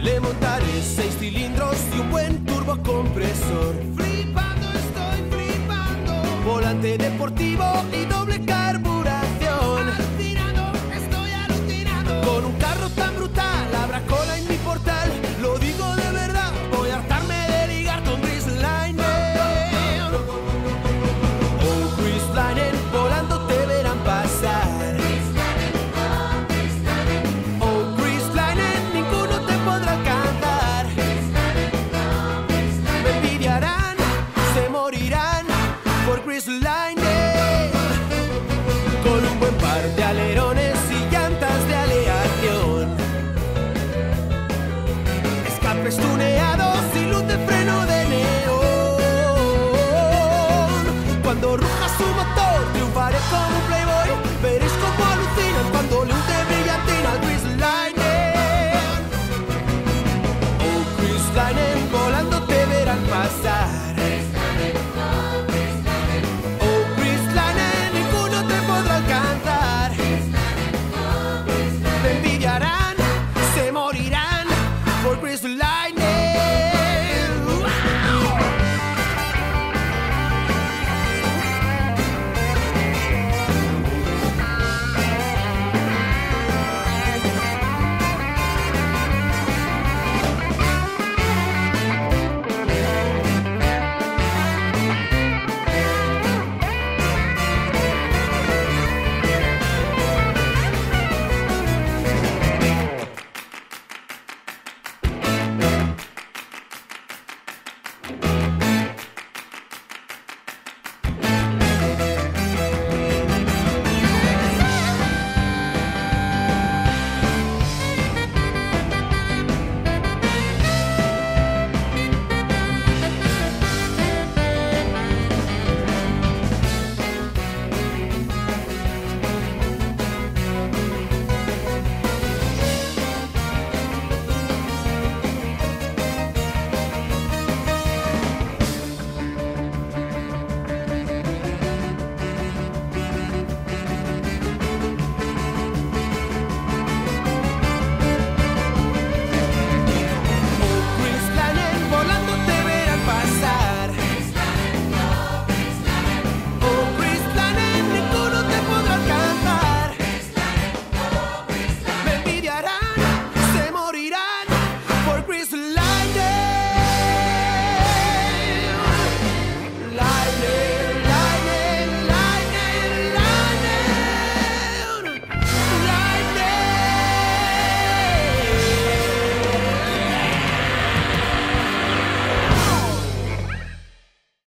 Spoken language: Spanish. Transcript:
Le montaré 6 cilindros y un buen turbocompresor. Flipando, estoy flipando. Volante deportivo y doble carburación. Alucinado, estoy alucinado. Con un carro tan brutal habrá cola en mi portal. Lo digo de verdad, voy a hartarme de ligar con Chris Liner. Oh, Chris Liner, volando te verán pasar. Oh, Chris Liner, ninguno te podrá alcanzar. Me envidiarán, se morirán por Chris Liner. Con un buen par de alerones y llantas de aleación, escapes tuneados y luz de freno de neón. Cuando ruja su motor triunfaré como